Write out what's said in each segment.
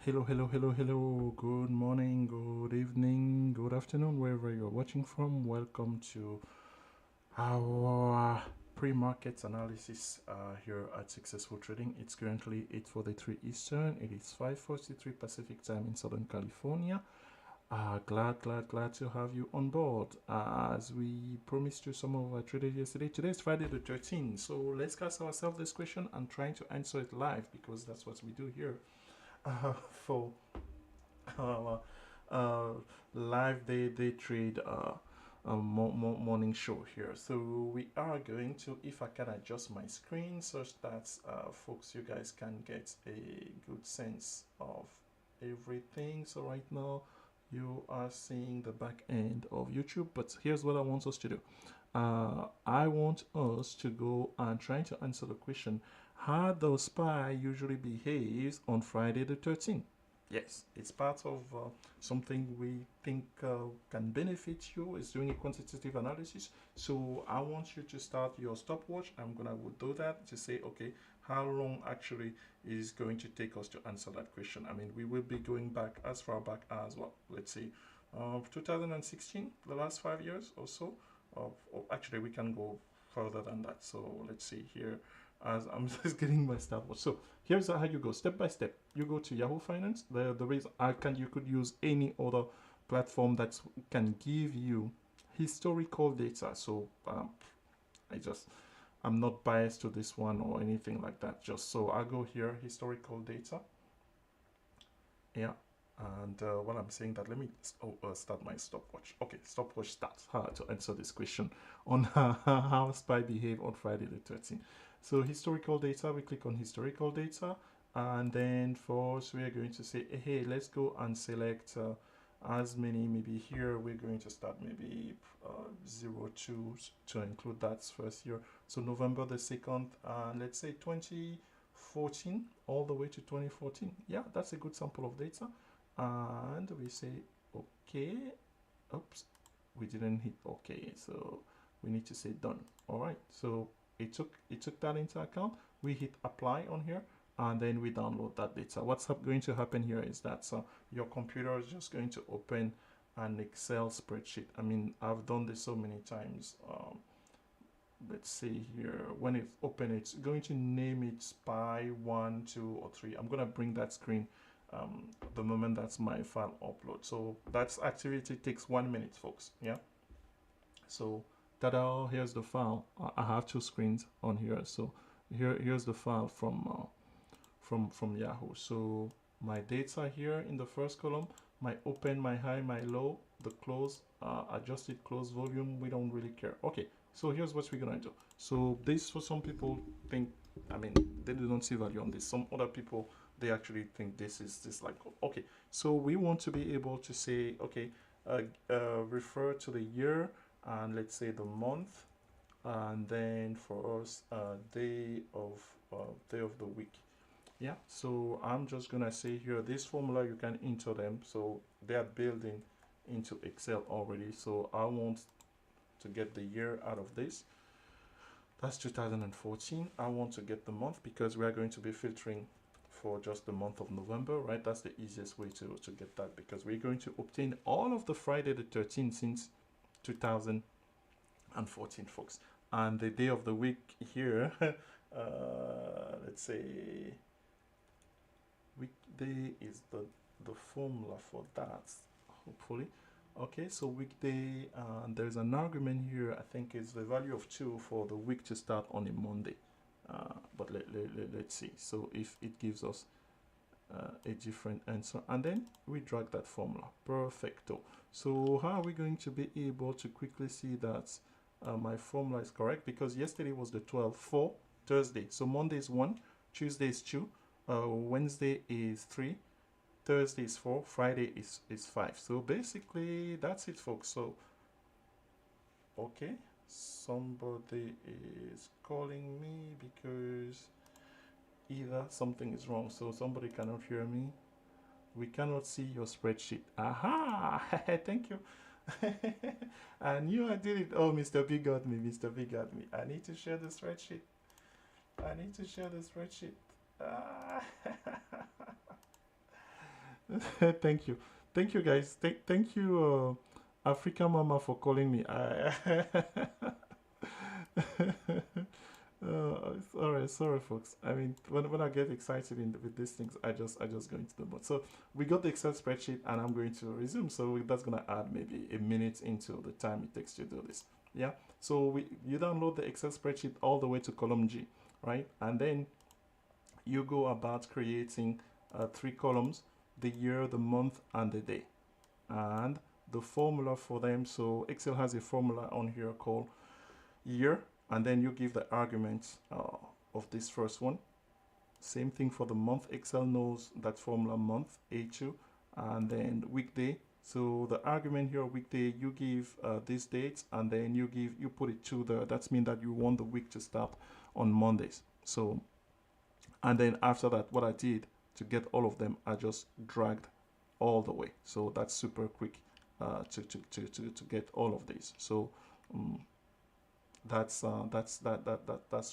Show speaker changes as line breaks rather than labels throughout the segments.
Hello. Good morning, good evening, good afternoon, wherever you're watching from. Welcome to our pre-market analysis here at Successful Trading. It's currently 8:43 Eastern. It is 5:43 Pacific time in Southern California. Glad to have you on board. As we promised to some of our traders yesterday, today is Friday the 13th. So let's ask ourselves this question and trying to answer it live because that's what we do here for our uh, live day trade morning show here. So we are going to, if I can adjust my screen such that folks, you guys can get a good sense of everything. So right now you are seeing the back end of YouTube, but here's what I want us to do. I want us to go and try to answer the question: how does SPY usually behaves on Friday the 13th? Yes, it's part of something we think can benefit you. Is doing a quantitative analysis. So I want you to start your stopwatch. I'm gonna do that to say, okay, how long actually is going to take us to answer that question. I mean, we will be going back as far back as well. Let's see, 2016, the last 5 years or so. Or actually, we can go further than that. So let's see here. As I'm just getting my stopwatch. So here's how you go step by step. You go to Yahoo Finance. The reason you could use any other platform that can give you historical data. So I'm not biased to this one or anything like that. Just so I go here, historical data. Yeah. And while I'm saying that, let me start my stopwatch. Okay, stopwatch starts. How to answer this question on how SPY behave on Friday the 13th. So historical data, we click on historical data, and then for us, we are going to say, hey, let's go and select as many. Maybe here we're going to start maybe 02 to include that first year. So November the 2nd, let's say 2014 all the way to 2014. Yeah, that's a good sample of data. And we say okay. Oops, we didn't hit okay, so we need to say done. All right, so it took that into account. We hit apply on here, and then we download that data. What's going to happen here is that your computer is just going to open an Excel spreadsheet. I mean, I've done this so many times. Let's see here. When it's open, it's going to name it SPY 1, 2, or 3. I'm gonna bring that screen the moment that's my file upload. So that's activity takes 1 minute, folks. Yeah. So ta-da! Here's the file. I have two screens on here. So here's the file from Yahoo. So my data here in the first column, my open, my high, my low, the close, adjusted close volume. We don't really care. Okay. So here's what we're gonna do. So this, for some people think, I mean, they do not see value on this. Some other people, they actually think this is this like, okay. So we want to be able to say, okay, refer to the year and let's say the month, and then for us, day of the week. Yeah. So I'm just gonna say here, this formula you can enter them. So they are building into Excel already. So I want to get the year out of this. That's 2014. I want to get the month because we are going to be filtering for just the month of November, right? That's the easiest way to get that because we're going to obtain all of the Friday the 13th since 2014, folks. And the day of the week here, let's say weekday is the formula for that, hopefully. Okay, so weekday, there's an argument here, I think is the value of 2 for the week to start on a Monday. But let's see. So if it gives us a different answer, and then we drag that formula. Perfecto. So how are we going to be able to quickly see that my formula is correct? Because yesterday was the 12th for Thursday. So Monday is 1, Tuesday is 2, Wednesday is 3, Thursday is 4, Friday is 5. So basically that's it, folks. So okay, somebody is calling me because either something is wrong. So somebody cannot hear me. We cannot see your spreadsheet. Aha! Thank you. I knew I did it. Oh, Mr. B got me. Mr. B got me. I need to share the spreadsheet. Ah. Thank you guys. Thank you, Africa Mama, for calling me. All right, sorry, folks. I mean, when I get excited with these things, I just go into the mode. So we got the Excel spreadsheet, and I'm going to resume. So that's gonna add maybe a minute into the time it takes to do this. Yeah. So you download the Excel spreadsheet all the way to column G, right? And then you go about creating three columns: the year, the month, and the day, and the formula for them. So Excel has a formula on here called year, and then you give the argument of this first one. Same thing for the month. Excel knows that formula month, A2, and then weekday. So the argument here, weekday, you give this date, and then you put it to the, that's mean that you want the week to start on Mondays. So, and then after that, what I did to get all of them, I just dragged all the way. So that's super quick to get all of these. So um, that's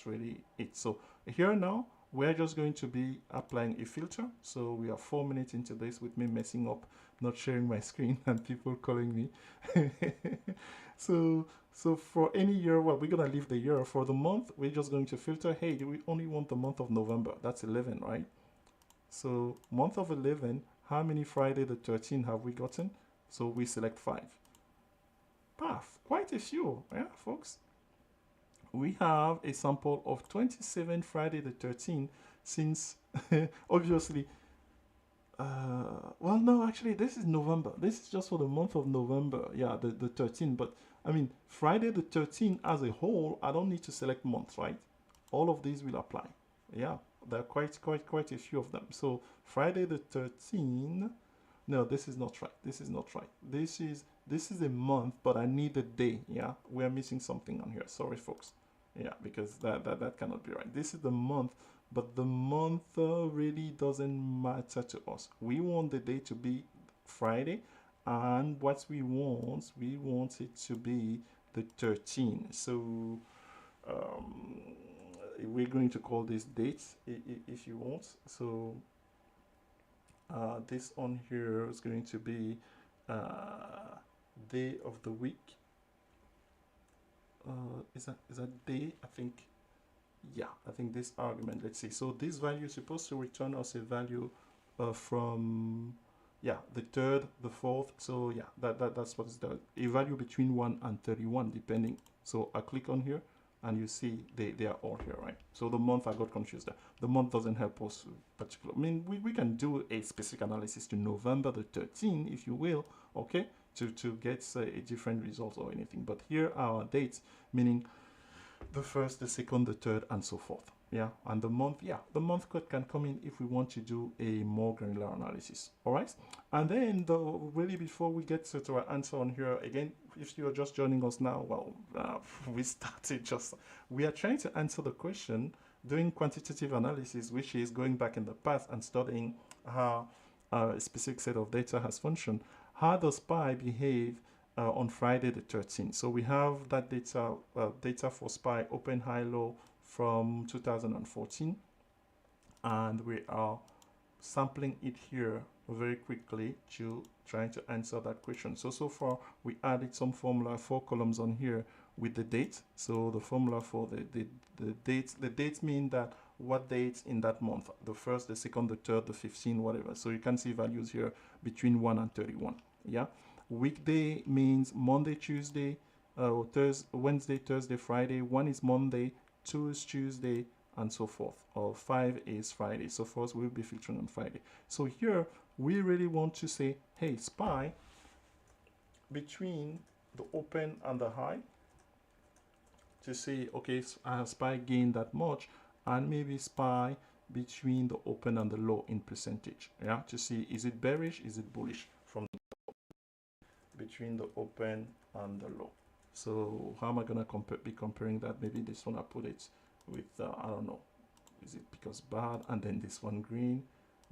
really it. So here now we're just going to be applying a filter. So we are 4 minutes into this with me messing up, not sharing my screen, and people calling me. So for any year, well, we're gonna leave the year. For the month, we're just going to filter. Hey, do we only want the month of November? That's 11, right? So month of 11, how many Friday the 13th have we gotten? So we select 5. Path, quite a few, yeah, folks. We have a sample of 27 Friday the 13th, since obviously, well, no, actually, this is November. This is just for the month of November. Yeah, the 13th. But I mean, Friday the 13th as a whole, I don't need to select months, right? All of these will apply. Yeah, there are quite a few of them. So Friday the 13th. No, this is not right. This is not right. This is a month, but I need a day. Yeah, we are missing something on here. Sorry, folks. Yeah, because that cannot be right. This is the month, but the month really doesn't matter to us. We want the day to be Friday, and what we want it to be the 13th. So um, we're going to call this dates if you want. So this on here is going to be day of the week. Is that day? I think, yeah, I think this argument, let's see. So this value is supposed to return us a value from, yeah, the third, the fourth. So yeah, that's what it's done. A value between 1 and 31, depending. So I click on here, and you see they are all here, right? So the month, I got confused there. The month doesn't help us particular. I mean, we can do a specific analysis to November the 13th, if you will, okay, to get a different result or anything. But here are our dates, meaning the first, the second, the third, and so forth. Yeah, and the month, yeah, the month code can come in if we want to do a more granular analysis. All right, and then really before we get to our answer on here again, if you're just joining us now, well, we started just, we are trying to answer the question, doing quantitative analysis, which is going back in the past and studying how a specific set of data has functioned. How does SPY behave on Friday the 13th? So we have that data for SPY open, high, low from 2014, and we are sampling it here very quickly to trying to answer that question. So far we added some formula, 4 columns on here with the date. So the formula for the dates mean that what dates in that month, the first, the second, the third, the 15, whatever. So you can see values here between 1 and 31. Yeah, weekday means Monday, Tuesday, Thursday, Wednesday, Thursday, Friday. 1 is Monday, 2 is Tuesday, and so forth, or 5 is Friday. So for us, we'll be filtering on Friday. So here we really want to say, hey, SPY between the open and the high, to say, okay, SPY gained that much, and maybe SPY between the open and the low in percentage. Yeah, to see, is it bearish, is it bullish from between the open and the low. So how am I gonna be comparing that? Maybe this one I put it with I don't know, is it because bad, and then this one green,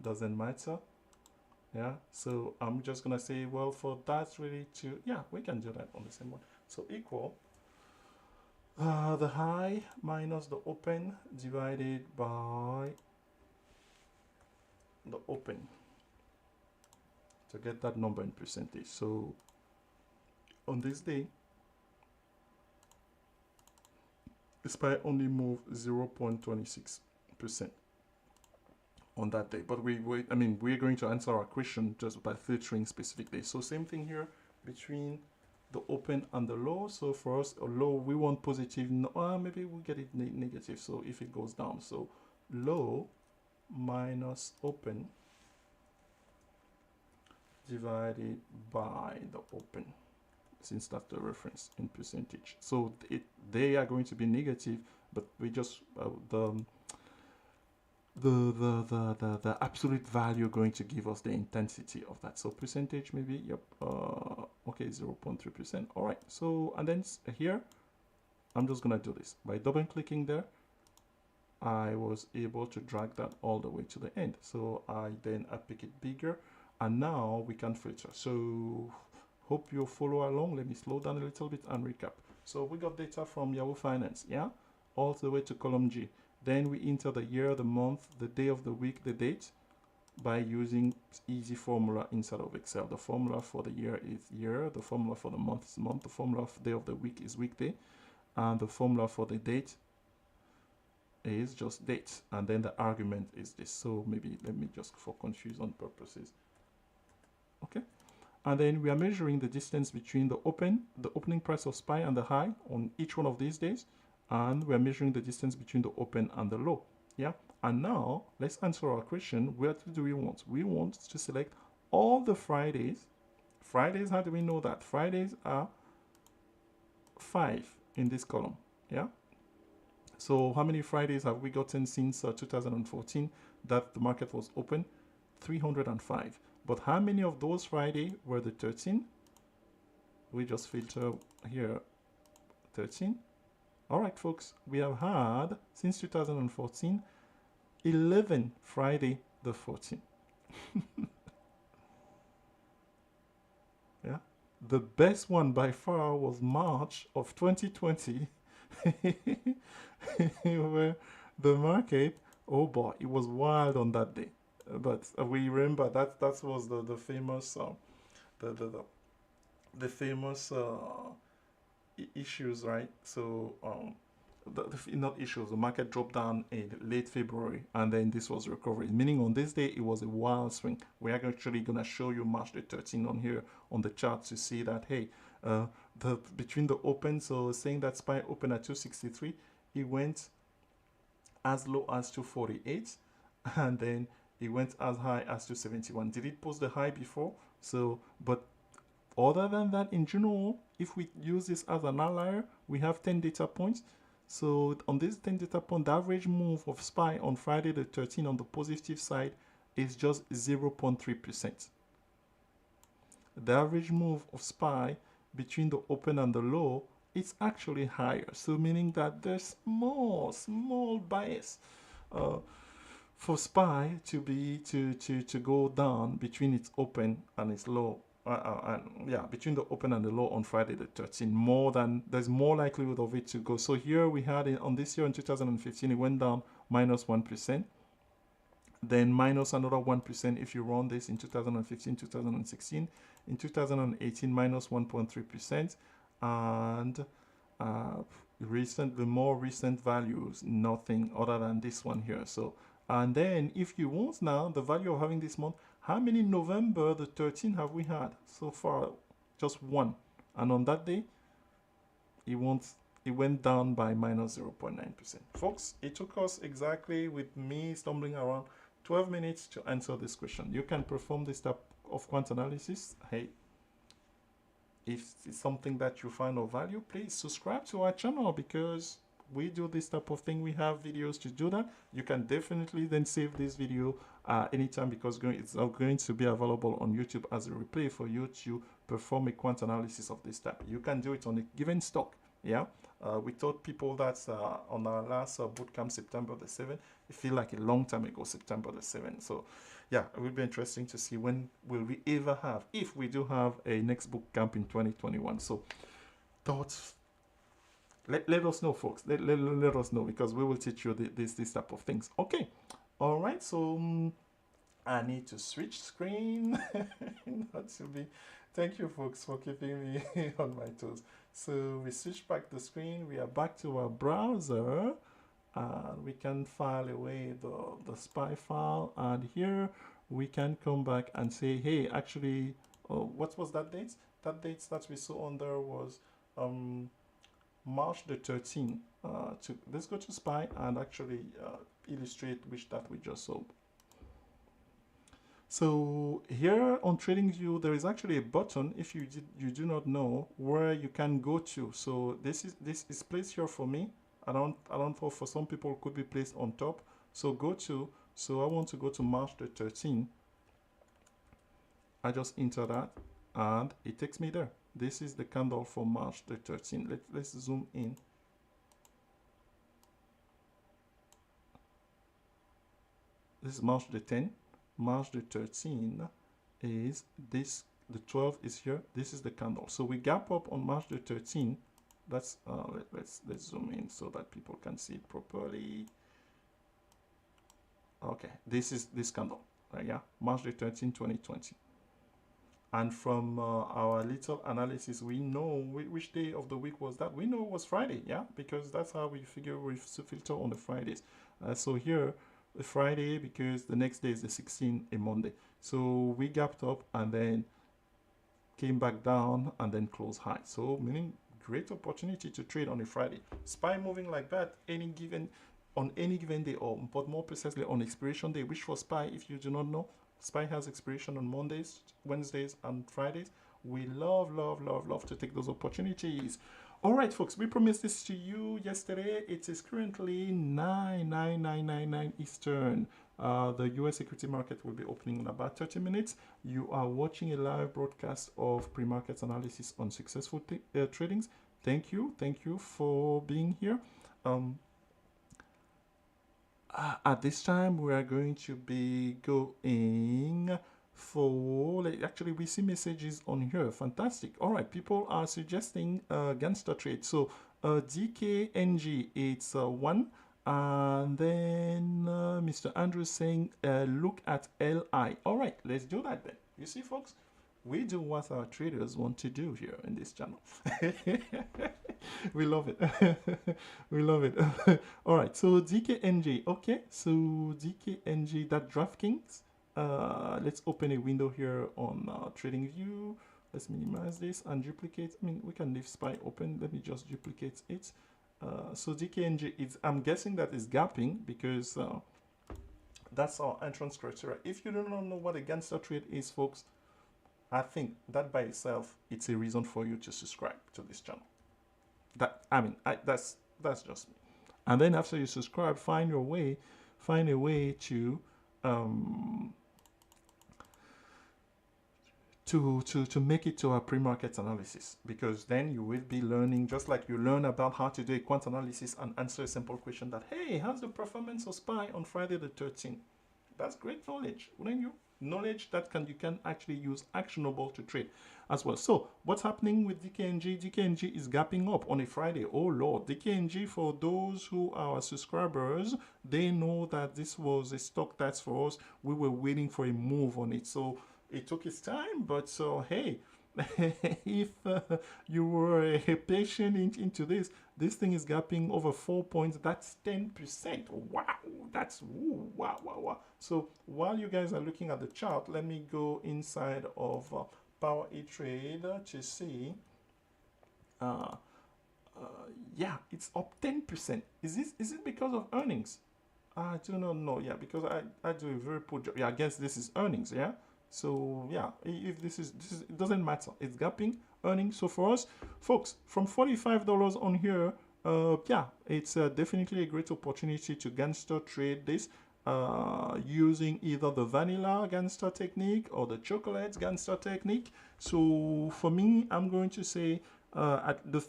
doesn't matter. Yeah, so I'm just gonna say, well, for that really to, yeah, we can do that on the same one. So equal the high minus the open divided by the open. to get that number in percentage. So on this day, SPY only moved 0.26% on that day. But we're going to answer our question just by filtering specific days. So same thing here between the open and the low. So for us, a low, we want positive. Maybe we'll get it negative. So if it goes down, so low minus open divided by the open, since that's the reference in percentage. So they are going to be negative, but we just the absolute value going to give us the intensity of that. So percentage maybe, yep, okay, 0.3%. All right, so and then here I'm just gonna do this by double clicking there. I was able to drag that all the way to the end. So I pick it bigger, and now we can filter. So hope you follow along. Let me slow down a little bit and recap. So we got data from Yahoo Finance, yeah, all the way to column G. Then we enter the year, the month, the day of the week, the date, by using easy formula inside of Excel. The formula for the year is year, the formula for the month is month, the formula for the day of the week is weekday, and the formula for the date is just date, and then the argument is this. So maybe let me just, for confusion purposes, okay. And then we are measuring the distance between the opening price of SPY and the high on each one of these days. And we're measuring the distance between the open and the low. Yeah. And now let's answer our question. What do we want? We want to select all the Fridays. Fridays, how do we know that? Fridays are 5 in this column. Yeah. So how many Fridays have we gotten since 2014 that the market was open? 305. But how many of those Fridays were the 13? We just filter here 13. All right, folks, we have had, since 2014, 11 Friday the 14th. Yeah, the best one by far was March of 2020, where the market, oh boy, it was wild on that day. But we remember that was the famous, the famous issues, right? So not issues, the market dropped down in late February, and then this was recovery, meaning on this day it was a wild swing. We are actually going to show you March the 13th on here on the chart to see that, hey, between the open, so saying that SPY opened at 263, it went as low as 248, and then it went as high as 271. Did it post the high before? So, but other than that, in general, if we use this as an outlier, we have 10 data points. So on this 10 data point, the average move of SPY on Friday the 13th on the positive side is just 0.3%. The average move of SPY between the open and the low, it's actually higher. So meaning that there's small bias for SPY to go down between its open and its low. Between the open and the low on Friday the 13th, there's more likelihood of it to go. So here we had it on this year in 2015, it went down minus 1%, then minus another 1% if you run this in 2015, 2016, in 2018 minus 1.3%, and the more recent values, nothing other than this one here. So, and then if you want now the value of having this month, how many November the 13th have we had so far? Just one. And on that day, it went down by minus 0.9%. Folks, it took us exactly, with me stumbling around, 12 minutes to answer this question. You can perform this type of quant analysis. Hey, if it's something that you find of value, please subscribe to our channel, because we do this type of thing. We have videos to do that. You can definitely then save this video anytime, because it's going to be available on YouTube as a replay for you to perform a quant analysis of this type. You can do it on a given stock. Yeah, we told people that on our last bootcamp, September the 7th. It feels like a long time ago, September the 7th. So yeah, it will be interesting to see when will we ever have, if we do have a next bootcamp in 2021. So thoughts. Let us know, folks. Let us know, because we will teach you this type of things. Okay. All right. So I need to switch screen. Not to be. Thank you, folks, for keeping me on my toes. So we switch back the screen. We are back to our browser, and we can file away the SPY file. And here we can come back and say, hey, actually, what was that date? That date that we saw on there was March the 13th. Let's go to SPY and actually illustrate which that we just saw. So here on TradingView, there is actually a button, if you do not know, where you can go to. So this is placed here for me. I don't know, for some people it could be placed on top. So go to, so I want to go to March the 13th. I just enter that and it takes me there. This is the candle for March the 13th. Let's zoom in. This is March the 10th. March the 13th is this, the 12 is here. This is the candle. So we gap up on March the 13th. That's let's zoom in so that people can see it properly. Okay, this is this candle, yeah, March the 13th, 2020. And from our little analysis, we know which day of the week was that. We know it was Friday, yeah, because that's how we figure we filter on the Fridays. So here, the Friday, because the next day is the 16th, a Monday. So we gapped up and then came back down and then closed high. So meaning great opportunity to trade on a Friday. SPY moving like that on any given day, or but more precisely on expiration day, which for SPY, if you do not know, SPY has expiration on Mondays, Wednesdays, and Fridays. We love to take those opportunities. All right, folks, we promised this to you yesterday. It is currently 9 Eastern. The US equity market will be opening in about 30 minutes. You are watching a live broadcast of pre-market analysis on successful tradings. Thank you for being here. At this time, we are going to be going for, actually we see messages on here. Fantastic. All right, people are suggesting Gangsta Trade. So DKNG, it's 1. And then Mr. Andrew saying look at LI. All right, let's do that then. You see, folks, we do what our traders want to do here in this channel. We love it. We love it. All right, so DKNG. Okay, so DKNG, that DraftKings. Let's open a window here on TradingView. Let's minimize this and duplicate. I mean, we can leave SPY open. Let me just duplicate it. So DKNG is, I'm guessing that is gapping because that's our entrance criteria. If you do not know what a Gangsta Trade is, folks, I think that by itself, it's a reason for you to subscribe to this channel. That, I mean, that's just me. And then after you subscribe, find a way to make it to our pre-market analysis, because then you will be learning, just like you learn about how to do a quant analysis and answer a simple question that, hey, how's the performance of SPY on Friday the 13th? That's great knowledge, wouldn't you? Knowledge that you can actually use actionable to trade as well. So what's happening with DKNG? DKNG is gapping up on a Friday. Oh Lord, DKNG, for those who are subscribers, they know that this was a stock that's for us. We were waiting for a move on it. So it took its time, but so hey, if you were patient into this thing is gapping over 4 points. That's 10%. Wow, that's wow. So while you guys are looking at the chart, let me go inside of Power E-Trade to see. Yeah, it's up 10%. Is it because of earnings? I do not know. Yeah, because I do a very poor job. Yeah, I guess this is earnings. Yeah. So yeah, if this is it doesn't matter. It's gapping earnings. So for us, folks, from $45 on here, yeah, it's definitely a great opportunity to Gangsta trade this using either the vanilla Gangsta technique or the chocolate Gangsta technique. So for me, I'm going to say at the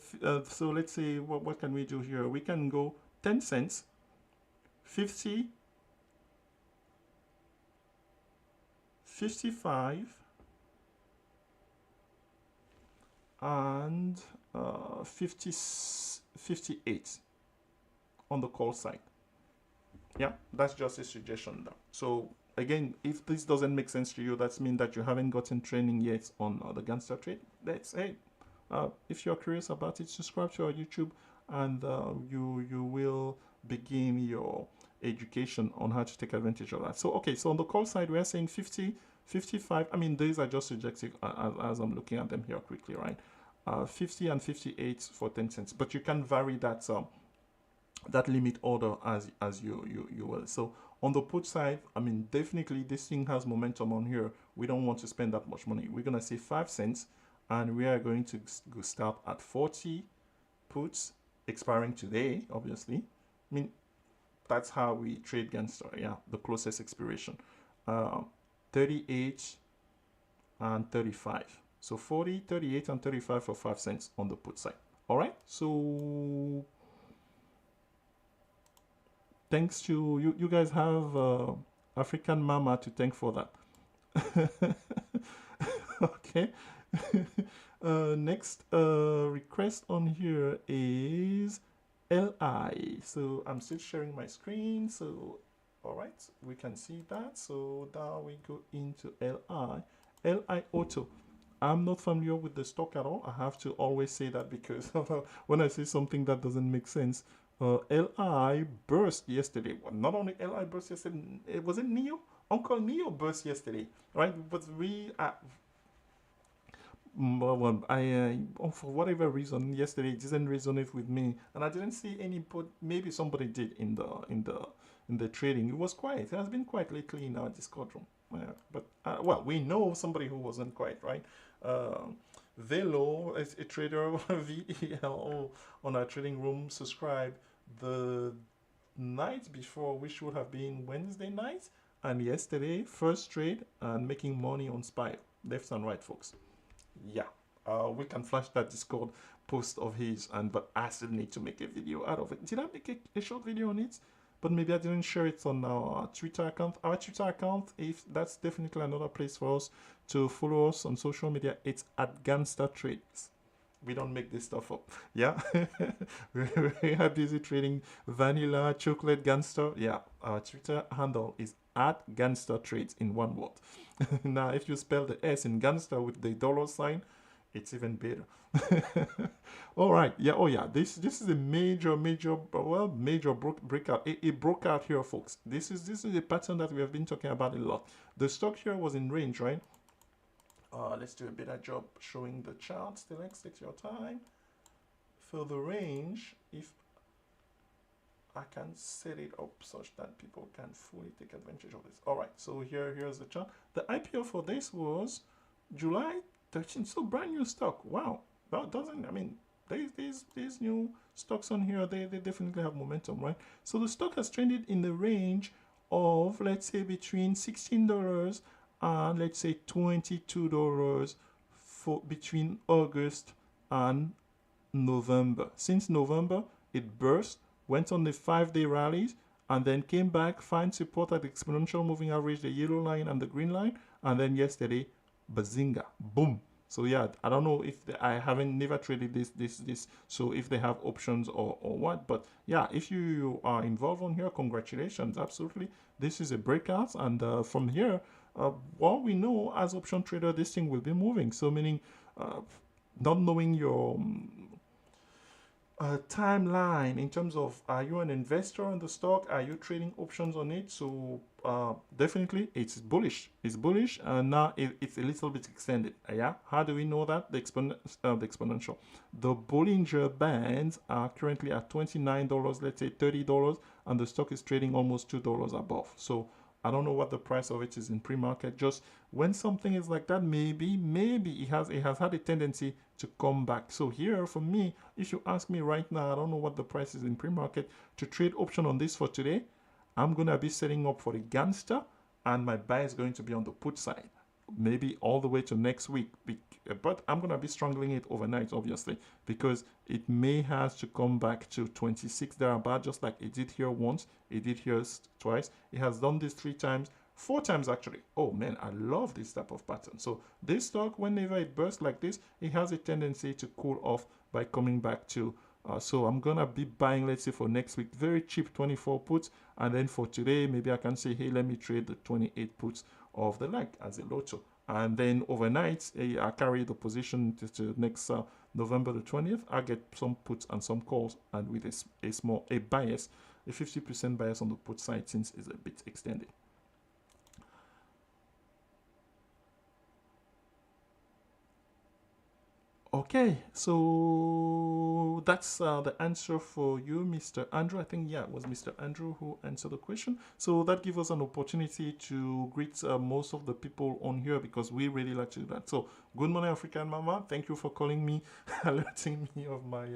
so let's say what can we do here? We can go 10 cents, 50. 55 and 58 on the call side. Yeah, that's just a suggestion now. So again, if this doesn't make sense to you, that's mean that you haven't gotten training yet on the Gangsta Trade. That's hey, if you're curious about it, subscribe to our YouTube, and you will begin your education on how to take advantage of that. So okay, so on the call side, we're saying 50, 55. I mean, these are just subjective as I'm looking at them here quickly, right? 50 and 58 for 10 cents, but you can vary that that limit order as you will. So on the put side, I mean, definitely this thing has momentum on here. We don't want to spend that much money. We're gonna say 5 cents, and we are going to go start at 40 puts expiring today, obviously. I mean, that's how we trade Gangsta, yeah, the closest expiration. 38 and 35. So 40, 38, and 35 for 5 cents on the put side. All right, so thanks to you guys have African Mama to thank for that. Okay. Next request on here is LI. So I'm still sharing my screen. So all right, we can see that. So now we go into LI. LI Auto. I'm not familiar with the stock at all. I have to always say that because when I say something that doesn't make sense. LI burst yesterday. Well, not only LI burst yesterday, it was it Neo? Uncle Neo burst yesterday, right? But we, well, for whatever reason, yesterday it didn't resonate with me, and I didn't see any. But maybe somebody did in the trading. It was quiet. It has been quiet lately in our Discord room. But well, we know somebody who wasn't quiet, right? Velo is a trader, VELO, on our trading room. Subscribe the night before, which should have been Wednesday night, and yesterday first trade and making money on SPY left and right, folks. Yeah, we can flash that Discord post of his, and but I still need to make a video out of it. Did I make a short video on it? But maybe I didn't share it on our Twitter account. Our Twitter account, if that's definitely another place for us to follow us on social media. It's at Gangsta Trades. We don't make this stuff up. Yeah. We are busy trading vanilla, chocolate, Gangsta. Yeah. Our Twitter handle is at Gangsta Trades in one word. Now, if you spell the S in Gangsta with the dollar sign, it's even better. All right. Yeah. Oh yeah. This is a major breakout. It broke out here, folks. This is a pattern that we have been talking about a lot. The stock here was in range, right? Let's do a better job showing the charts. Let's take your time. For the range, if I can set it up such that people can fully take advantage of this. All right, so here's the chart. The IPO for this was July 13th, so brand new stock. Wow, that doesn't, I mean, these new stocks on here, they definitely have momentum, right? So the stock has trended in the range of, let's say, between $16 and let's say $22 for between August and November. Since November, it burst, went on the 5-day rallies, and then came back, find support at the exponential moving average, the yellow line and the green line, and then yesterday, bazinga, boom. So yeah, I don't know if I haven't never traded this. So if they have options or what, but yeah, if you are involved on here, congratulations, absolutely. This is a breakout, and from here, what we know as option trader, this thing will be moving. So meaning, not knowing your timeline in terms of, are you an investor in the stock? Are you trading options on it? So definitely it's bullish. It's bullish, and now it's a little bit extended. Yeah. How do we know that? The exponential. The Bollinger Bands are currently at $29, let's say $30, and the stock is trading almost $2 above. So I don't know what the price of it is in pre-market. Just when something is like that, maybe it has had a tendency to come back. So here for me, if you ask me right now, I don't know what the price is in pre-market to trade option on this for today. I'm gonna be setting up for the Gangsta, and my buy is going to be on the put side, maybe all the way to next week. But I'm gonna be strangling it overnight, obviously, because it may have to come back to 26 thereabout, just like it did here once, it did here twice. It has done this 3 times, 4 times actually. Oh man, I love this type of pattern. So this stock, whenever it bursts like this, it has a tendency to cool off by coming back to So I'm gonna be buying, let's say for next week, very cheap 24 puts, and then for today maybe I can say, hey, let me trade the 28 puts of the leg as a lotto, and then overnight I carry the position to next November the 20th. I get some puts and some calls, and with a bias, a 50% bias on the put side, since it's a bit extended. Okay, so that's the answer for you, Mr. Andrew. I think, yeah, it was Mr. Andrew who answered the question. So that gives us an opportunity to greet most of the people on here, because we really like to do that. So, good morning, African Mama. Thank you for calling me, alerting me of my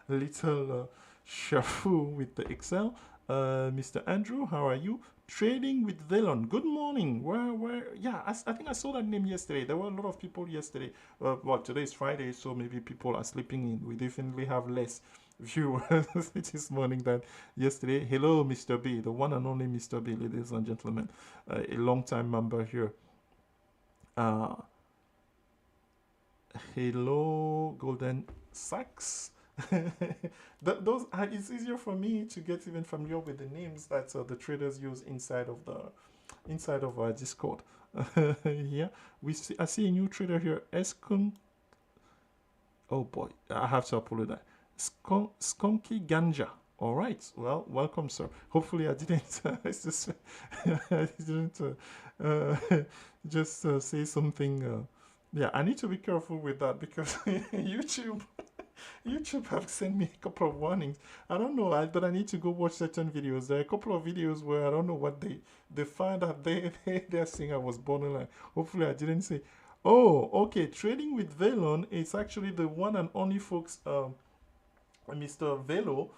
little shuffle with the Excel. Mr. Andrew, how are you? Trading with Velon. Good morning. Yeah, I think I saw that name yesterday. There were a lot of people yesterday. Well, today is Friday, so maybe people are sleeping in. We definitely have less viewers this morning than yesterday. Hello, Mr. B, the one and only Mr. B, ladies and gentlemen, a long-time member here. Hello, Golden Sachs. Those it's easier for me to get even familiar with the names that the traders use inside of our Discord. Yeah, I see a new trader here, Eskun. Oh boy, I have to apologize. Skunky Ganja. All right, well, welcome, sir. Hopefully, I didn't. I didn't just say something. Yeah, I need to be careful with that, because YouTube have sent me a couple of warnings. I don't know, but I need to go watch certain videos. There are a couple of videos where I don't know what they find out they're saying I was borderline. Hopefully I didn't say. Oh, okay. Trading with Velon is actually the one and only, folks. Mr. Velo.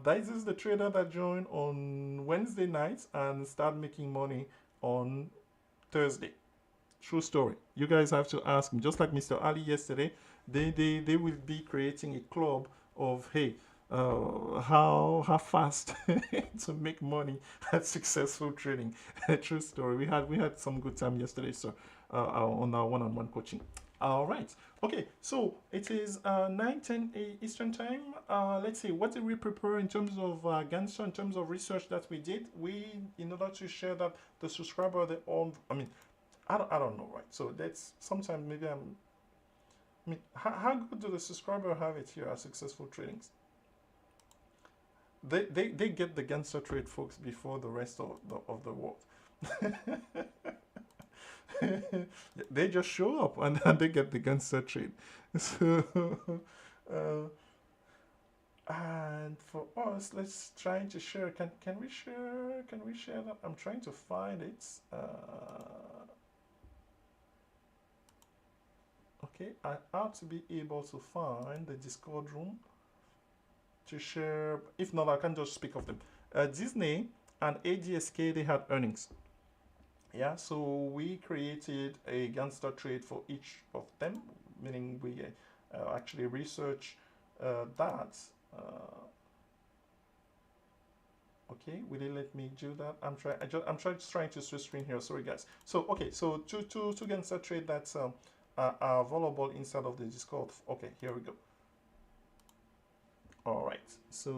This is the trader that joined on Wednesday nights and start making money on Thursday. True story. You guys have to ask him. Just like Mr. Ali yesterday, they will be creating a club of, hey, how fast to make money at successful trading. True story. We had some good time yesterday, sir, on our one-on-one coaching. All right. Okay. So it is 9:10 Eastern time. Let's see. What did we prepare in terms of Gangsta, in terms of research that we did? In order to share that, the subscriber, I don't know, right? So that's sometimes maybe how good do the subscriber have it here at Successful Tradings? They get the Gangsta Trade, folks, before the rest of the world. They just show up and they get the Gangsta Trade. So, and for us, let's try to share. Can we share? Can we share that? I'm trying to find it. Okay, I ought to be able to find the Discord room to share. If not, I can just speak of them. Disney and ADSK, they had earnings. Yeah, so we created a Gangsta Trade for each of them, meaning we actually research that. Okay, will they let me do that? I'm just trying to switch screen here. Sorry, guys. So okay, so two Gangsta Trade that's are available inside of the Discord. Okay, here we go. All right, so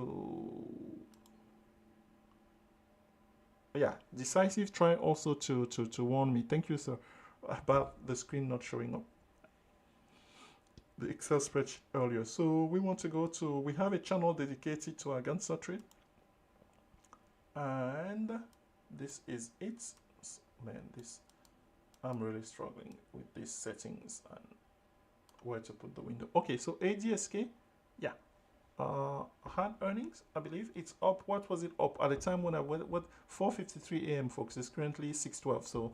yeah, Decisive try also to warn me. Thank you, sir, about the screen not showing up, the Excel spreadsheet earlier. So we want to go to, we have a channel dedicated to our Gangsta Trade, and this is it. Man, I'm really struggling with these settings and where to put the window. Okay, so ADSK, yeah, had earnings. I believe it's up. What was it up at the time when I went? What 4:53 a.m. folks? It's currently 6:12, so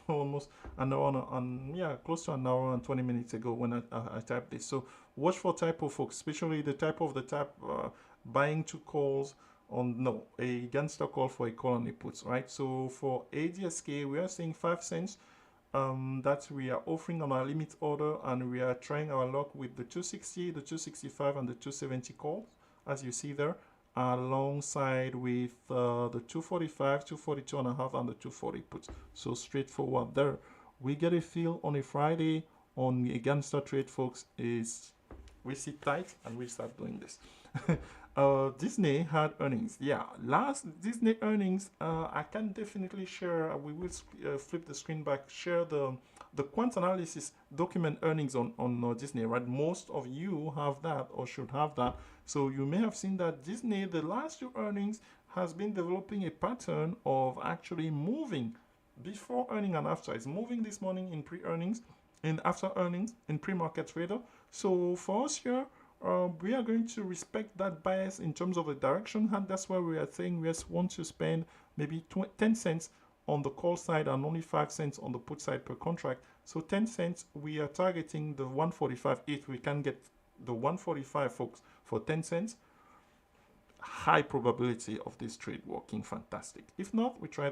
almost an hour and yeah, close to an hour and 20 minutes ago when I typed this. So watch for typo, folks, especially the type buying two calls on a Gangsta call for a call on a puts, right? So for ADSK, we are seeing 5 cents. That we are offering on our limit order, and we are trying our luck with the 260, the 265, and the 270 calls, as you see there, alongside with the 245, 242 and a half, and the 240 puts. So straightforward there. We get a feel on a Friday on a Gangsta Trade, folks, is we sit tight and we start doing this. Disney had earnings. Yeah, last Disney earnings. I can definitely share. We will flip the screen back. Share the quant analysis document earnings on Disney. Right, most of you have that or should have that. So you may have seen that Disney, the last two earnings, has been developing a pattern of actually moving before earning and after. It's moving this morning in pre-earnings, and after earnings in pre-market trader. So for us here, we are going to respect that bias in terms of the direction, and that's why we are saying we just want to spend maybe 10 cents on the call side and only 5 cents on the put side per contract. So 10 cents, we are targeting the 145. If we can get the 145, folks, for 10 cents, high probability of this trade working fantastic. If not, we try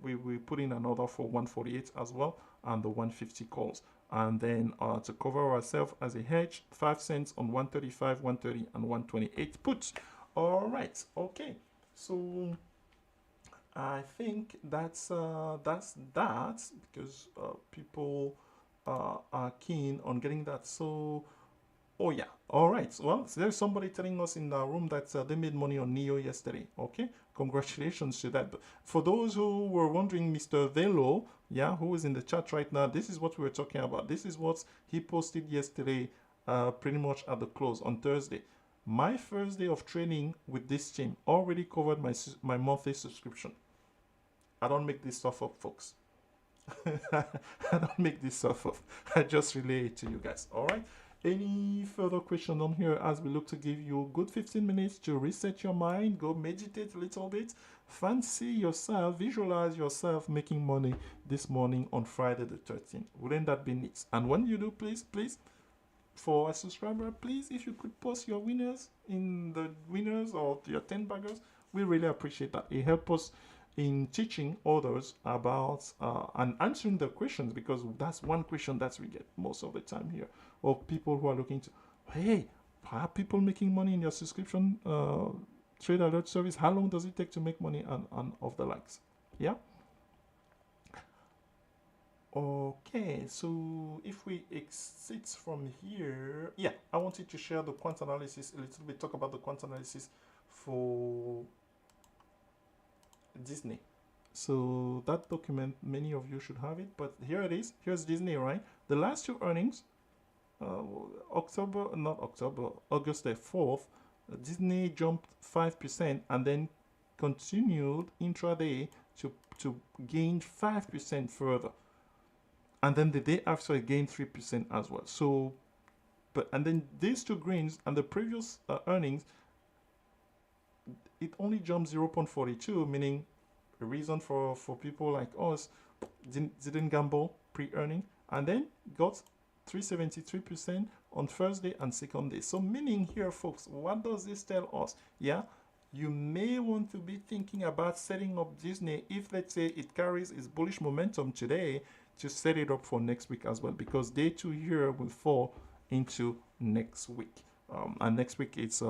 we put in another for 148 as well, and the 150 calls. And then to cover ourselves as a hedge, 5 cents on 135, 130, and 128 puts. All right, okay. So I think that's that, because people are keen on getting that. So, oh yeah, all right. Well, so there's somebody telling us in the room that they made money on Neo yesterday. Okay, congratulations to that. But for those who were wondering, Mr. Velo, yeah, who is in the chat right now, this is what we were talking about. This is what he posted yesterday, pretty much at the close on Thursday. My first day of training with this team already covered my monthly subscription. I don't make this stuff up, folks. I don't make this stuff up. I just relay it to you guys. All right. Any further question on here as we look to give you a good 15 minutes to reset your mind, go meditate a little bit, fancy yourself, visualize yourself making money this morning on Friday the 13th. Wouldn't that be neat? And when you do, please, for a subscriber, please, if you could post your winners in the winners or your 10 baggers, we really appreciate that. It helps us in teaching others about and answering the questions, because that's one question that we get most of the time here, of people who are looking to, hey, are people making money in your subscription trade alert service? How long does it take to make money, and of the likes? Yeah. Okay, so if we exit from here, yeah, I wanted to share the quant analysis a little bit, talk about the quant analysis for Disney. So that document, many of you should have it, but here it is. Here's Disney, right? The last two earnings, August the 4th, Disney jumped 5% and then continued intraday to gain 5% further. And then the day after it gained 3% as well. So, and then these two greens and the previous earnings, it only jumped 0.42, meaning a reason for people like us didn't gamble pre-earning, and then got 373% on first day and second day. So meaning here, folks, what does this tell us? Yeah, you may want to be thinking about setting up Disney if, let's say, it carries its bullish momentum today, to set it up for next week as well, because day 2 here will fall into next week. And next week it's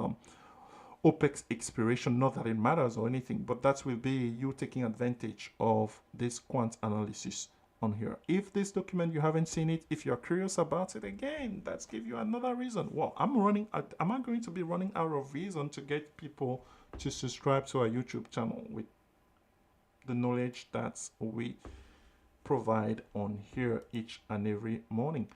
OPEX expiration. Not that it matters or anything, but that will be you taking advantage of this quant analysis on here. If this document you haven't seen it, if you're curious about it, again, that's give you another reason. Well, am I going to be running out of reason to get people to subscribe to our YouTube channel with the knowledge that we provide on here each and every morning?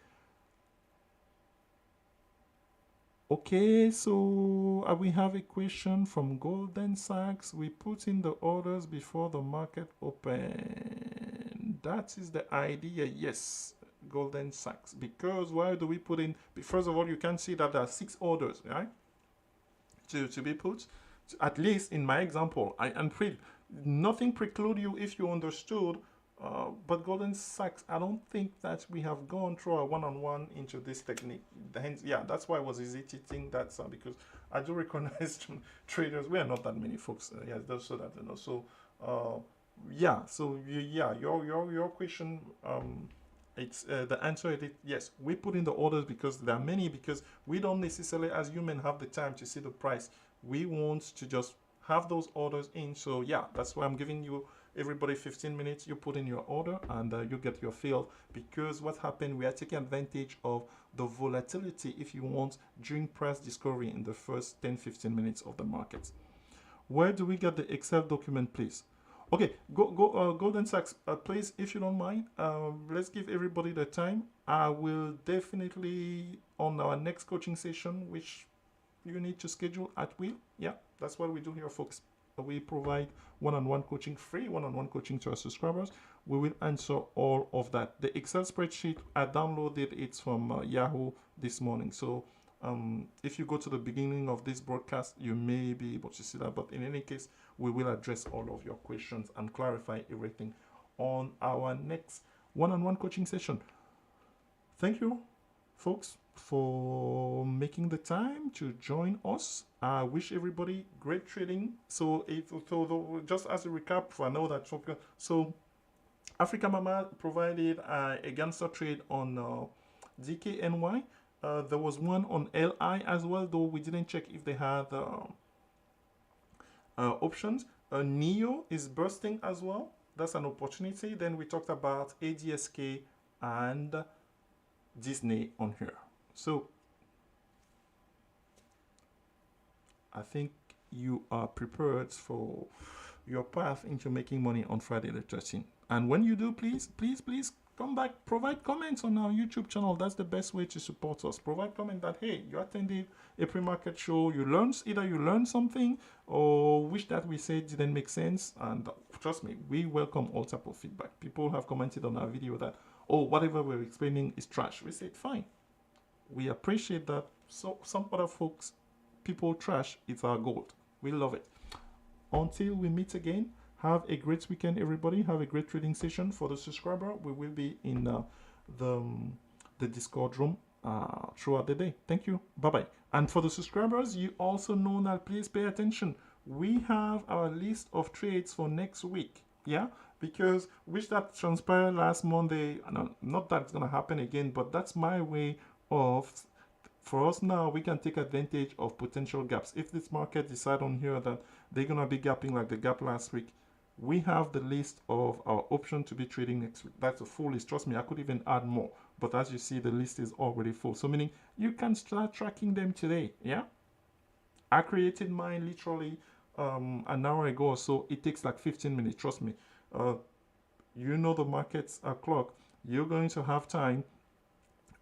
Okay, so we have a question from Goldman Sachs. We put in the orders before the market open. That is the idea. Yes, Goldman Sachs. Because why do we put in? First of all, you can see that there are 6 orders, right? To be put. At least in my example, nothing preclude you if you understood. But Goldman Sachs, I don't think that we have gone through a one-on-one into this technique. Hence, yeah, that's why I was hesitating that, because I do recognize traders. We are not that many folks. Yeah, just so that you know. So, yeah. So yeah, your question. It's the answer is yes. We put in the orders because there are many. Because we don't necessarily, as human, have the time to see the price. We want to just have those orders in. So yeah, that's why I'm giving you everybody 15 minutes, you put in your order and you get your fill, because what happened, we are taking advantage of the volatility, if you want, during price discovery in the first 10-15 minutes of the market. Where do we get the Excel document, please? Okay, Golden Sachs, please, if you don't mind, let's give everybody the time. I will definitely, on our next coaching session, which you need to schedule at will. Yeah, that's what we do here, folks. We provide one-on-one coaching, free one-on-one coaching to our subscribers. We will answer all of that. The Excel spreadsheet, I downloaded it from Yahoo this morning. So if you go to the beginning of this broadcast, you may be able to see that. But in any case, we will address all of your questions and clarify everything on our next one-on-one coaching session. Thank you, folks, for making the time to join us. I wish everybody great trading. So just as a recap, I know that so Africa Mama provided a Gangsta Trade on DKNY. There was one on LI as well, though we didn't check if they had options. Neo is bursting as well. That's an opportunity. Then we talked about ADSK and Disney on here. So I think you are prepared for your path into making money on Friday the 13th. And when you do, please come back, provide comments on our YouTube channel. That's the best way to support us. Provide comment that, hey, you attended a pre-market show, either you learned something or wish that we said didn't make sense. And trust me, we welcome all type of feedback. People have commented on our video that, oh, whatever we're explaining is trash. We said, fine. We appreciate that. So some other folks, people trash, it's our gold. We love it. Until we meet again, have a great weekend, everybody. Have a great trading session. For the subscriber, we will be in the Discord room throughout the day. Thank you. Bye-bye. And for the subscribers, you also know that, please pay attention. We have our list of trades for next week. Yeah, because which that transpired last Monday. Not that it's going to happen again, but that's my way of, for us now, we can take advantage of potential gaps. If this market decide on here that they're going to be gapping like the gap last week, we have the list of our option to be trading next week. That's a full list. Trust me, I could even add more. But as you see, the list is already full. So meaning you can start tracking them today. Yeah. I created mine literally an hour ago or so. It takes like 15 minutes. Trust me. You know the markets are clocked. You're going to have time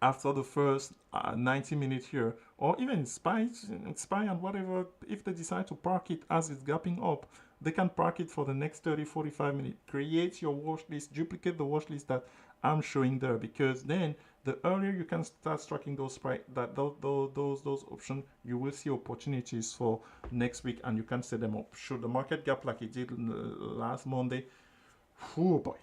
after the first 90 minutes here, or even SPY and whatever. If they decide to park it as it's gapping up, they can park it for the next 30-45 minutes. Create your watch list, duplicate the watch list that I'm showing there, because then the earlier you can start tracking those those options, you will see opportunities for next week, and you can set them up. Should the market gap like it did last Monday, oh boy.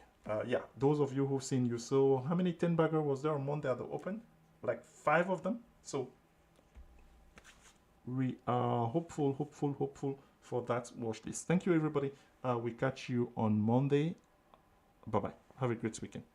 Yeah, those of you who've seen, you saw how many 10 bagger was there on Monday at the open? Like 5 of them. So we are hopeful for that watch list. Thank you, everybody. We catch you on Monday. Bye bye. Have a great weekend.